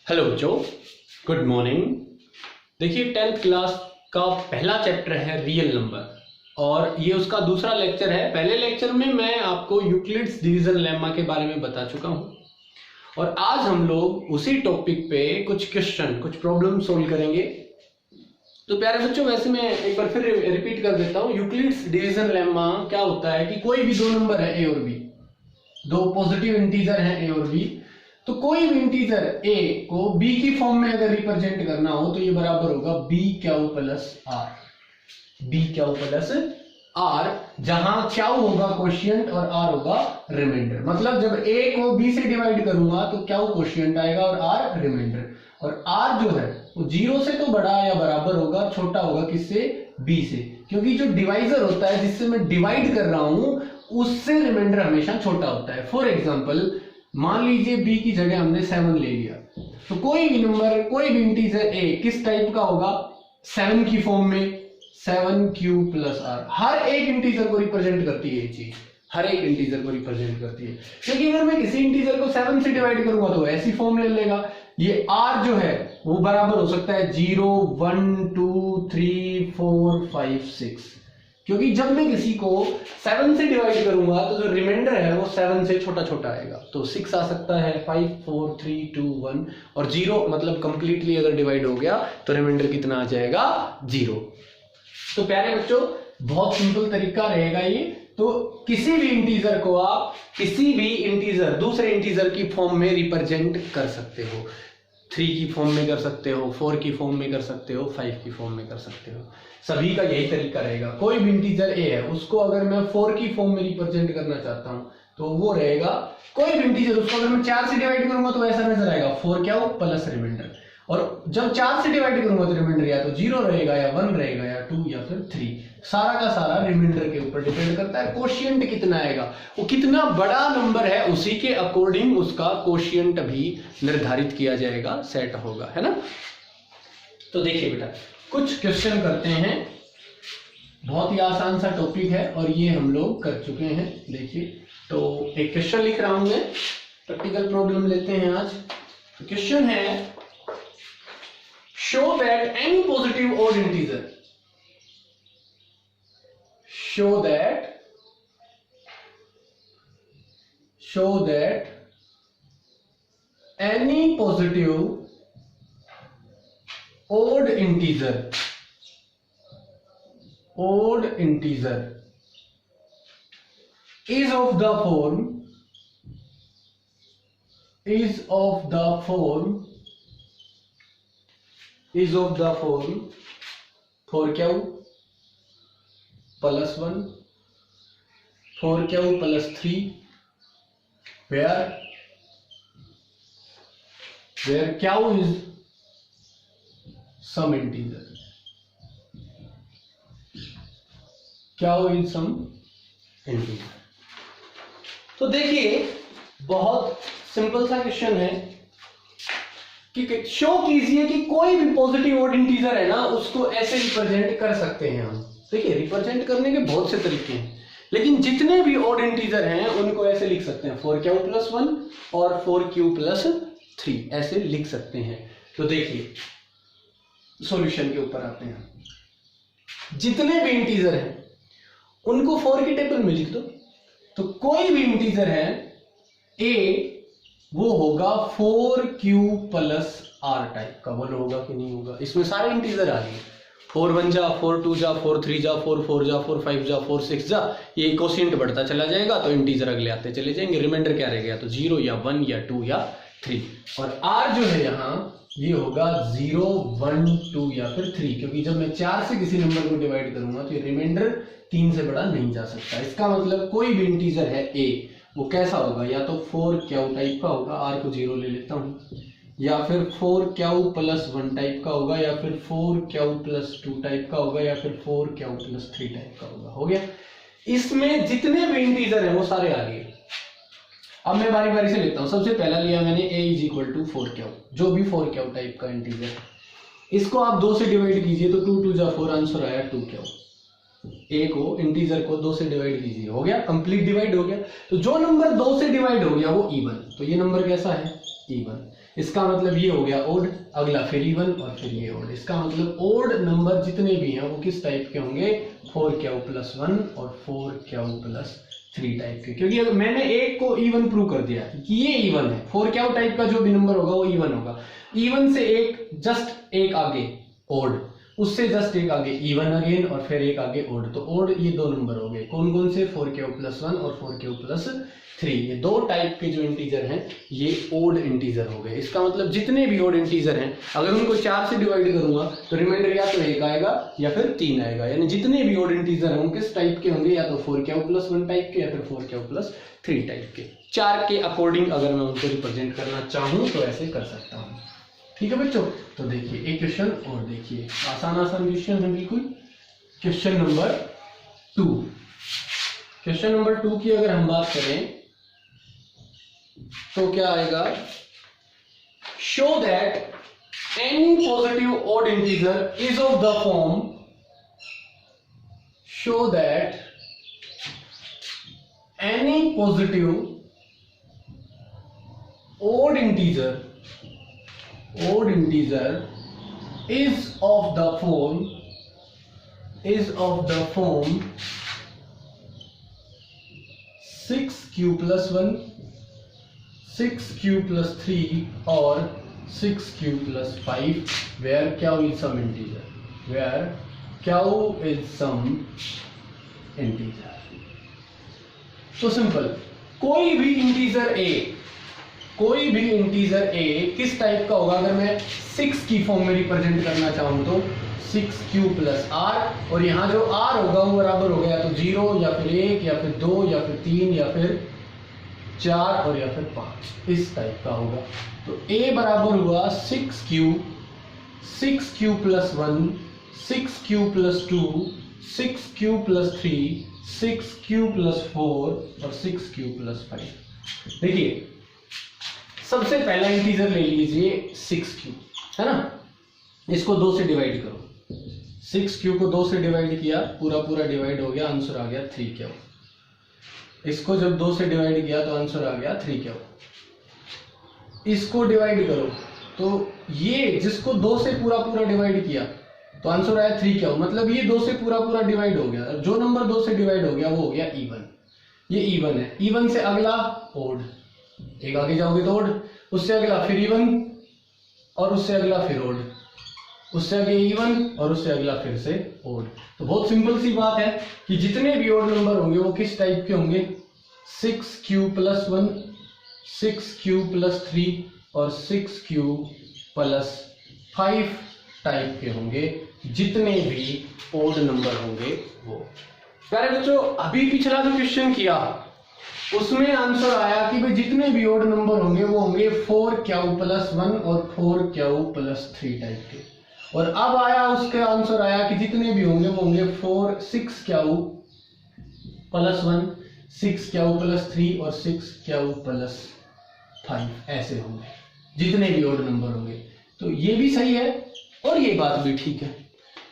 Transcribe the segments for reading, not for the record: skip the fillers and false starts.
Hello बच्चों, good morning. देखिए 10th class का पहला चैप्टर है रियल नंबर और ये उसका दूसरा लेक्चर है। पहले लेक्चर में मैं आपको यूक्लिड्स डिवीजन लेम्मा के बारे में बता चुका हूं और आज हम लोग उसी टॉपिक पे कुछ क्वेश्चन, कुछ प्रॉब्लम सोल्व करेंगे। तो प्यारे बच्चों, वैसे मैं एक बार फिर रिपीट कर देता हूं। यूक्लिड्स डिवीजन लेम्मा क्या होता है कि कोई भी दो नंबर है ए और बी, दो पॉजिटिव इंटीजर हैं ए और बी, तो कोई भी इंटीजर a को b की फॉर्म में अगर रिप्रेजेंट करना हो तो ये बराबर होगा b Q plus r, b Q plus r, जहां क्यू होगा कोशिएंट और r होगा रिमाइंडर। मतलब जब a को b से डिवाइड करूंगा तो क्यू कोशिएंट आएगा और r रिमाइंडर, और r जो है वो 0 से तो बड़ा या बराबर होगा, छोटा होगा किससे? b से, क्योंकि जो डिवाइजर होता है जिससे मैं डिवाइड कर रहा हूं उससे रिमाइंडर हमेशा छोटा होता है। फॉर एग्जाम्पल मान लीजिए b की जगह हमने 7 ले लिया, तो कोई भी नंबर, कोई भी इंटीजर a किस टाइप का होगा? 7 की फॉर्म में, 7q प्लस r। हर एक इंटीजर को रिप्रेजेंट करती है ये चीज, हर एक इंटीजर को रिप्रेजेंट करती है, क्योंकि अगर मैं किसी इंटीजर को 7 से डिवाइड करूंगा तो ऐसी फॉर्म ले लेगा। ये r जो है वो बराबर हो सकता है 0, 1, 2, 3, 4, 5, 6, क्योंकि जब मैं किसी को 7 से डिवाइड करूंगा तो जो रिमाइंडर है वो 7 से छोटा छोटा आएगा, तो 6 आ सकता है, 5, 4, 3, 2, 1, और 0 मतलब कंप्लीटली अगर डिवाइड हो गया तो रिमाइंडर कितना आ जाएगा? 0। तो प्यारे बच्चों, बहुत सिंपल तरीका रहेगा ये। तो किसी भी इंटीजर को आप किसी भी इंटीजर, दूसरे इंटीजर की फॉर्म में रिप्रेजेंट कर सकते हो। 3 की फॉर्म में कर सकते हो, 4 की फॉर्म में कर सकते हो, 5 की फॉर्म में कर सकते हो। सभी का यही तरीका रहेगा। कोई भी इंटीजर a है उसको अगर मैं 4 की फॉर्म में रिप्रेजेंट करना चाहता हूं तो वो रहेगा, कोई भी इंटीजर उसको अगर मैं 4 से डिवाइड करूंगा तो ऐसा नजर आएगा 4 क्या हो प्लस रिमाइंडर, और जब 4 से डिवाइड करूंगा तो रिमाइंडर या तो 0 रहेगा या 1 रहेगा या 2 या फिर 3। सारा का सारा रिमाइंडर के ऊपर डिपेंड करता है। कोशिएंट कितना आएगा, वो कितना बड़ा नंबर है उसी के अकॉर्डिंग उसका कोशिएंट भी निर्धारित किया जाएगा, सेट होगा, है ना। तो देखिए बेटा, कुछ क्वेश्चन करते हैं। बहुत ही आसान सा टॉपिक है और ये हम लोग कर चुके हैं। देखिए, तो एक क्वेश्चन लिख रहा हूं मैं, प्रैक्टिकल प्रॉब्लम लेते हैं आज। तो क्वेश्चन है, show that any positive odd integer, show that any positive odd integer is of the form 4q plus 1, 4q plus 3, where q is some integer, तो देखिए बहुत सिंपल सा क्वेश्चन है कि शो कीजिए कि कोई भी पॉजिटिव ऑड इंटीजर है ना उसको ऐसे रिप्रेजेंट कर सकते हैं हम। देखिए, रिप्रेजेंट करने के बहुत से तरीके हैं, लेकिन जितने भी ऑड इंटीजर हैं उनको ऐसे लिख सकते हैं, 4q प्लस 1 और 4q प्लस 3, ऐसे लिख सकते हैं। तो देखिए सॉल्यूशन के ऊपर आते हैं। जितने भी इंटीजर हैं उनको 4 की टेबल में लिख दो। तो कोई भी इंटीजर है a, वो होगा 4q प्लस r टाइप का। बोलो होगा कि नहीं होगा? इसमें सारे इंटीजर आ गए, 4 1 जा, 4 2 जा, 4 3 जा, 4 4 जा, 4 5 जा, 4 6 जा, ये कोशिएंट बढ़ता चला जाएगा तो इंटीजर अगले आते चले जाएंगे। रिमाइंडर क्या रहेगा? तो 0 या 1 या 2 या 3, और r जो है यहाँ ये होगा 0 1 2 या फिर 3, क्योंकि जब मैं 4 से किसी नंबर को डिवाइड करूंगा तो ये रिमाइंडर 3 से बड़ा नहीं जा सकता। इसका मतलब कोई भी इंटीजर है a, वो कैसा होगा? या तो 4q टाइप का होगा, r को 0 ले लेता हूं, या फिर 4q प्लस 1 टाइप का होगा, या फिर 4q प्लस 2 टाइप का होगा, या फिर 4q प्लस 3 टाइप का होगा। हो गया। इसमें जितने भी इंटीजर हैं वो सारे आ गए। अब मैं बारी बारी से लेता हूं। सबसे पहला लिया मैंने a is equal to 4q, जो भी 4q टाइप का इंटीजर है, इसको आप 2 से डिवाइड कीजिए तो 2 2 जा 4, आंसर आया 2q। ए को, इंटीजर को 2 से डिवाइड कीजिए, हो गया, कंप्लीट डिवाइड हो गया। तो जो नंबर 2 से डिवाइड हो गया वो इवन, तो ये नंबर कैसा है? इवन। इसका मतलब ये हो गया ओड, अगला फिर इवन और फिर ये ओड। इसका मतलब ओड नंबर जितने भी हैं वो किस टाइप के होंगे, 4q+1 और 4q+3 टाइप के। क्योंकि अगर मैंने एक को इवन प्रूव कर दिया कि ये इवन है, 4q टाइप का जो भी नंबर होगा वो इवन होगा। इवन से एक जस्ट एक आगे ओड, उससे जस्ट एक आगे इवन अगेन और फिर एक आगे ओड। तो ओड ये दो नंबर हो गए, कौन कौन से, 4q+1 और 4q+3। ये दो टाइप के जो इंटीजर हैं ये ओड इंटीजर हो गए। इसका मतलब जितने भी ओड इंटीजर हैं अगर उनको 4 से डिवाइड करूंगा तो रिमाइंडर या तो 1 आएगा या फिर 3 आएगा। यानी जितने भी ओड इंटीजर हैं वो किस टाइप के होंगे, या तो 4q+1 टाइप के या फिर 4q+3 टाइप के। 4 के अकॉर्डिंग अगर मैं उनको रिप्रेजेंट करना चाहूं तो ऐसे कर सकता हूं। ठीक है बच्चों, तो देखिए एक क्वेश्चन और देखिए, आसान आसान क्वेश्चन है बिल्कुल। क्वेश्चन नंबर 2, क्वेश्चन नंबर 2 की अगर हम बात करें तो क्या आएगा, show that any positive odd integer is of the form, show that any positive odd integer is of the form 6q+1, 6q+3 और 6q+5 where q is some integer, where q is some integer। तो simple, कोई भी integer a किस type का होगा, अगर मैं 6 की फॉर्म में रिप्रेजेंट करना चाहूं तो 6q+r, और यहाँ जो r होगा वो बराबर हो गया तो 0 या फिर 1 या फिर 2 या फिर 3 या फिर 4 और या फिर 5, इस टाइप का होगा। तो a बराबर हुआ 6q+1, 6q+2, 6q+3, 6q+4 और 6q+5। देखिए सबसे पहला इंटीजर ले लीजिए 6q, है ना, इसको 2 से डिवाइड करो। 6q को 2 से डिवाइड किया, पूरा पूरा डिवाइड हो गया, आंसर आ गया 3q। इसको जब 2 से डिवाइड किया तो आंसर आ गया 3q। इसको डिवाइड करो तो ये जिसको 2 से पूरा पूरा डिवाइड किया तो आंसर आया 3q, मतलब ये 2 से पूरा पूरा डिवाइड हो गया। जो नंबर 2 से डिवाइड हो गया वो हो गया इवन, ये इवन है। इवन से अगला ओड, एक आगे जाओगे तो ओड, उससे अगला फिर इवन और उससे अगला फिर ओड, उससे आगे इवन और उससे अगला फिर से ओड। तो बहुत सिंपल सी बात है कि जितने भी ओड नंबर होंगे वो किस टाइप के होंगे, 6q+1, 6q+3 और 6q+5 टाइप के होंगे जितने भी ओड नंबर होंगे वो। प्यारे बच्चों, अभी पिछला जो क्वेश्चन किया उसमें आंसर आया कि भाई जितने भी ओड नंबर होंगे वो होंगे 4q+1 और 4q+3 टाइप के, और अब आया उसके आंसर आया कि जितने भी होंगे वो होंगे 6q+1, 6q+3 और 6q+5, ऐसे होंगे जितने भी ओड नंबर होंगे। तो ये भी सही है और ये बात भी ठीक है,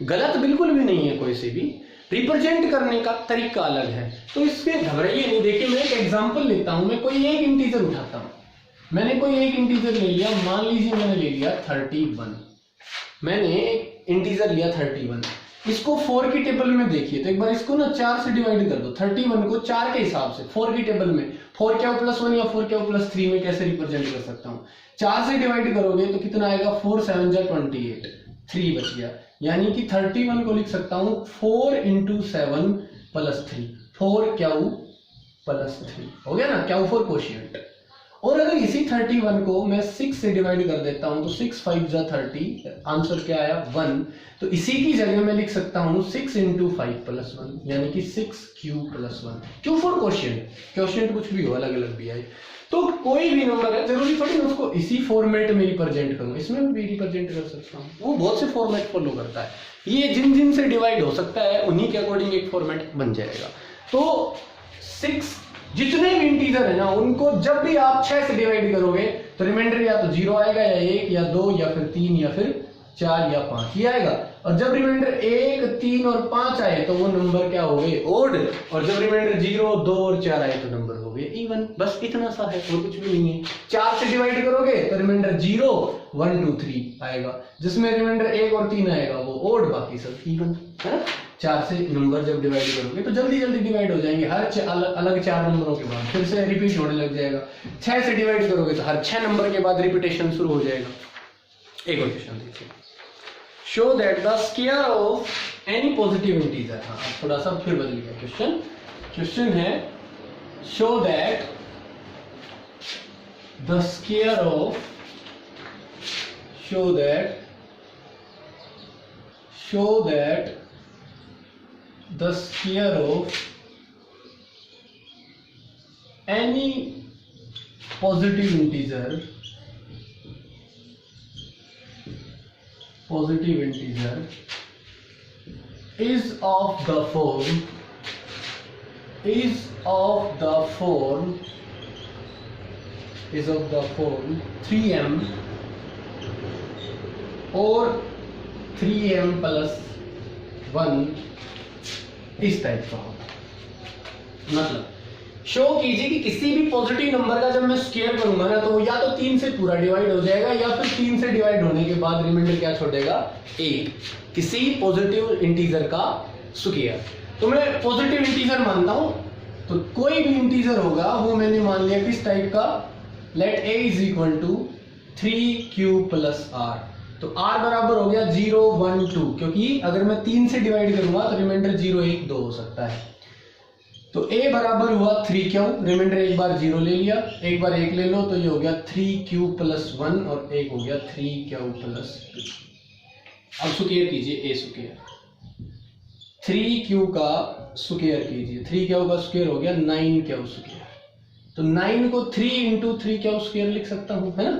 गलत बिल्कुल भी नहीं है कोई से भी, रिप्रेजेंट करने का तरीका अलग है। तो इससे घबराइए नहीं। देखिए मैं एक एग्जांपल लेता हूं, मैं कोई एक इंटीजर उठाता हूं, मैंने कोई एक इंटीजर ले लिया, मान लीजिए मैंने ले लिया 31, मैंने इंटीजर लिया 31। इसको 4 की टेबल में देखिए तो एक बार इसको ना 4 से डिवाइड कर दो। 31 को 4 के हिसाब से 4 की टेबल में 4q+1 या 4q+3 में कैसे रिप्रेजेंट कर सकता हूँ, 4 से डिवाइड करोगे तो कितना आएगा, 4 7 जा 28, 3 बच गया। यानी कि 31 को लिख सकता हूं 4 × 7 + 3, 4q+3 हो गया ना, q4 कोशिएंट। और अगर इसी 31 को मैं 6 से डिवाइड कर देता हूं तो 6 5 जा 30, आंसर क्या आया 1। तो इसी की जगह मैं लिख सकता हूं 6 × 5 + 1 यानी कि 6q+1, q4 कोशिएंट कुछ भी हो, अलग अलग भी आए। तो कोई भी नंबर है, जरूरी थोड़ी ना उसको इसी फॉर्मेट में रिप्रेजेंट करूं, इसमें भी रिप्रेजेंट कर सकता हूं, वो बहुत से फॉर्मेट फॉलो करता है। ये जिन जिन से डिवाइड हो सकता है उन्हीं के अकॉर्डिंग एक फॉर्मेट बन जाएगा। तो 6 जितने भी इंटीजर है ना उनको जब भी आप 6 से डिवाइड करोगे तो रिमाइंडर या तो 0 आएगा या 1 या 2 या फिर 3 या फिर 4 या 5 ही आएगा। और जब रिमाइंडर 1 3 और 5 आए तो वो नंबर क्या हो गए, ओड। और जब रिमाइंडर 0 2 और 4 आए तो नंबर हो गए गया इवन, बस इतना सा है और कुछ भी नहीं है। 4 से डिवाइड करोगे तो रिमाइंडर 0 1 2 3 आएगा, जिसमें रिमाइंडर 1 और 3 आएगा वो ओड, बाकी सब इवन है ना। 4 से नंबर जब डिवाइड करोगे तो जल्दी जल्दी डिवाइड हो जाएंगे, हर अलग 4 नंबरों के बाद फिर से रिपीट होने लग जाएगा। 6 से डिवाइड करोगे तो हर 6 नंबर के बाद रिपीटेशन शुरू हो जाएगा। एक और क्वेश्चन देखिए, show that the square of any positive integer. हाँ थोड़ा सा फिर बदल गया क्वेश्चन। क्वेश्चन है show that the square of show that the square of any positive integer is of the form 3m or 3m plus 1 इस type का होगा। मतलब शो कीजिए कि किसी भी पॉजिटिव नंबर का जब मैं स्क्वायर करूंगा ना तो या तो 3 से पूरा डिवाइड हो जाएगा या फिर 3 से डिवाइड होने के बाद रिमाइंडर क्या छोड़ेगा 1, किसी पॉजिटिव इंटीजर का स्क्वायर। तो मैं पॉजिटिव इंटीजर मानता हूं, तो कोई भी इंटीजर होगा वो मैंने मान लिया किस टाइप का, let a is equal to 3q plus r। तो r बराबर हो गया 0 1 2, क्योंकि अगर मैं 3 से डिवाइड करूंगा तो रिमाइंडर 0 1 2 हो सकता है। तो a बराबर हुआ 3q, रिमाइंडर एक बार 0 ले लिया, एक बार 1 ले लो तो ये हो गया 3q प्लस 1 और एक हो गया 3q प्लस 2। अब स्क्वायर कीजिए a स्क्वायर, 3q का स्क्वायर कीजिए, 3q का स्क्वायर हो गया 9q स्क्वायर। तो 9 को 3 इंटू 3q स्क्वायर लिख सकता हूं, है ना।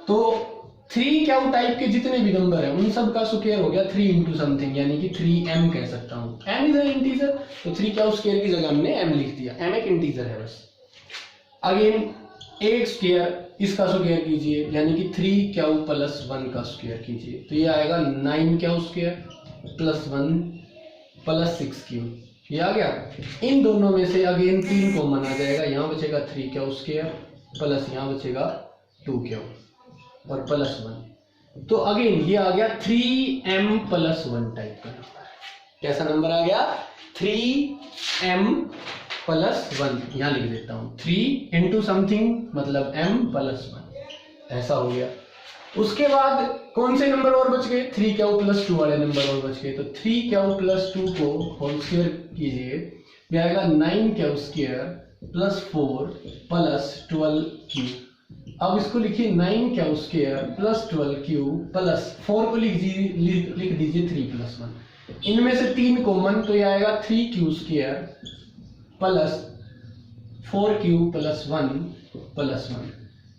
तो 3q टाइप के जितने भी नंबर है उन सब का स्क्वायर हो गया 3 इंटू समथिंग, यानी कि 3m कह सकता हूं। m इज एन इंटीजर, तो 3q स्क्वायर की जगह हमने m लिख दिया, m एक इंटीजर है बस। अगेन एक स्क्वायर, इसका स्क्वायर कीजिए यानी कि 3q प्लस 1 का स्क्वायर कीजिए, तो ये आएगा 9q square plus 1 plus 6q, ये आ गया। इन दोनों में से अगेन 3 कॉमन आ जाएगा, यहाँ बचेगा 3q स्क्वायर प्लस यहाँ बचेगा 2q और प्लस 1। तो अगेन ये आ गया 3m प्लस 1 टाइप का नंबर। कैसा नंबर आ गया 3m प्लस 1, यहां लिख देता हूं 3 इंटू समथिंग मतलब m प्लस 1, ऐसा हो गया। उसके बाद कौन से नंबर और बच गए, 3q प्लस 2 वाले नंबर और बच गए। तो 3q प्लस 2 को होल स्क्वायर कीजिए, ये आएगा 9q square plus 4 plus 12q। अब इसको लिखिए 9q square plus 12q plus 4 को लिख दीजिए 3 प्लस 1। इनमें से 3 कॉमन, तो ये आएगा 3q square plus 4q plus 1 plus 1।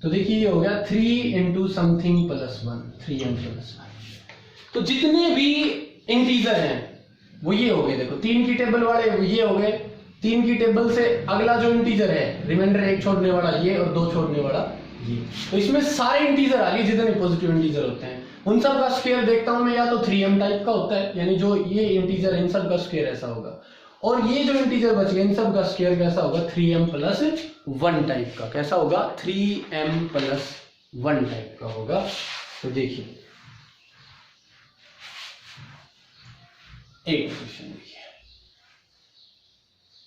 तो देखिए ये हो गया 3 into something plus 1, 3m plus 1। तो जितने भी इंटीजर हैं वो ये हो गए, देखो 3 की टेबल वाले वो ये हो गए, 3 की टेबल से अगला जो इंटीजर है रिमाइंडर 1 छोड़ने वाला ये और 2 छोड़ने वाला ये। तो इसमें सारे इंटीजर आ गए जितने पॉजिटिव इंटीजर होते हैं, उन सब का स्क्वायर देखता हूं मैं, या तो 3m टाइप का होता है, यानी जो ये इंटीजर है इन सब का स्क्वायर ऐसा होगा, और ये जो इंटीजर बच गए इन सब का स्क्वायर कैसा होगा 3m प्लस 1 टाइप का। कैसा होगा 3m प्लस 1 टाइप का होगा। तो देखिए एक क्वेश्चन देखिए,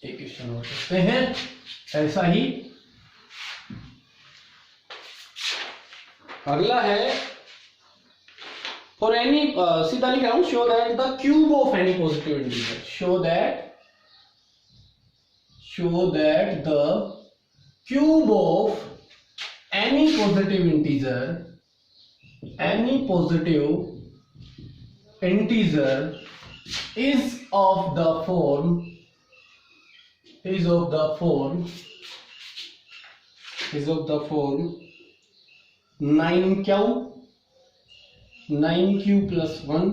एक क्वेश्चन और करते हैं ऐसा ही। अगला है फॉर एनी, सीधा लिख रहा हूं, show that the cube of any positive integer, show that the cube of any positive integer is of the form 9q plus 1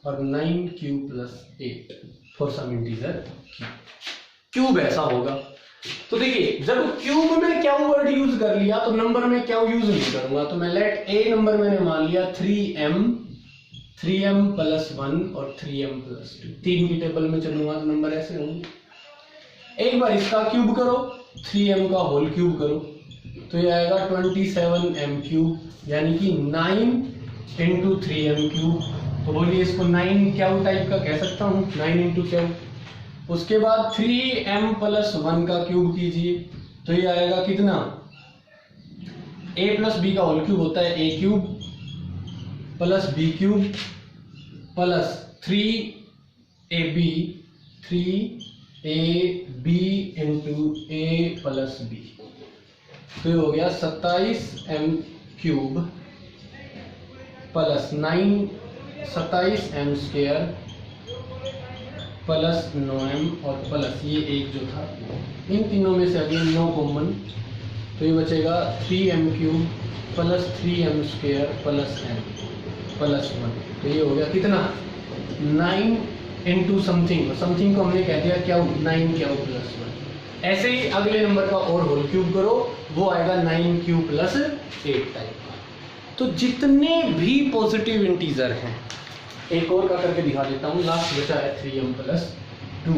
और 9q plus 8 for some integer cube ऐसा होगा। तो देखिए जब क्यूब में क्या वर्ड यूज कर लिया तो नंबर में क्या यूज नहीं करूंगा, तो मैं लेट ए नंबर मैंने मान लिया 3m प्लस 1 और 3m प्लस 2, 3 की टेबल में चलूंगा तो नंबर ऐसे होंगे। एक बार इसका क्यूब करो 3m का होल क्यूब करो तो ये आएगा 27m क्यूब, यानी कि 9 इंटू 3m क्यूब। तो बोलिए इसको 9 क्यू टाइप का कह सकता हूँ, 9 इंटू क्यू। उसके बाद 3m प्लस 1 का क्यूब कीजिए तो ये आएगा कितना, a प्लस बी का होल क्यूब होता है a cube plus B cube plus 3ab into a plus B. तो ये हो गया 27m cube plus 27m square plus 9m और प्लस ये एक जो था, इन तीनों में से अगेन 9 कॉमन, तो ये बचेगा 3m cube plus 3m square plus m plus 1। तो ये हो गया कितना, 9 इंटू समथिंग, समथिंग को हमने कह दिया क्या, 9 क्या प्लस 1। ऐसे ही अगले नंबर का और होल क्यूब करो, वो आएगा 9q प्लस 8 टाइप का। तो जितने भी पॉजिटिव इंटीजर हैं, एक और का करके दिखा देता हूँ, लास्ट बचा है 3m प्लस 2।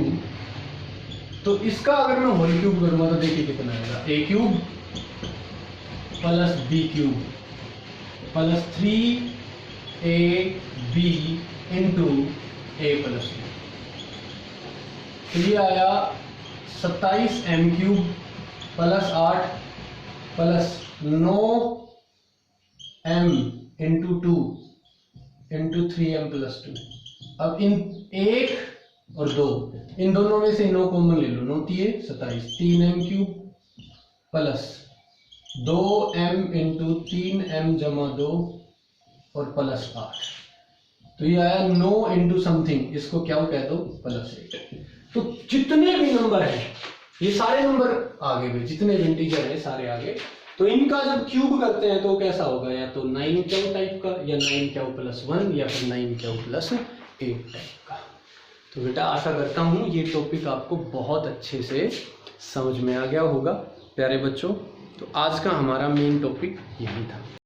तो इसका अगर मैं होल क्यूब करूंगा तो देखिए कितना आएगा, a cube plus b cube plus 3ab into a plus b। तो ये आया 27m cube plus 8 plus 9m into 2 into 3m plus 2। अब इन 1 और 2, इन दोनों में से 9 कॉमन ले लो, 9 दिए 27, 3m cube plus 2m into 3m जमा 2 और प्लस 8। तो ये आया 9 इंटू समथिंग, इसको क्या कह दो, प्लस 8। तो जितने भी नंबर हैं ये सारे नंबर आगे भी, जितने भी इंटीजर हैं सारे आगे। तो इनका जब क्यूब करते हैं तो कैसा होगा, या तो 9q टाइप का, या 9q प्लस 1, या फिर 9q प्लस 8 टाइप का। तो बेटा आशा करता हूँ ये टॉपिक आपको बहुत अच्छे से समझ में आ गया होगा प्यारे बच्चों। तो आज का हमारा मेन टॉपिक यही था।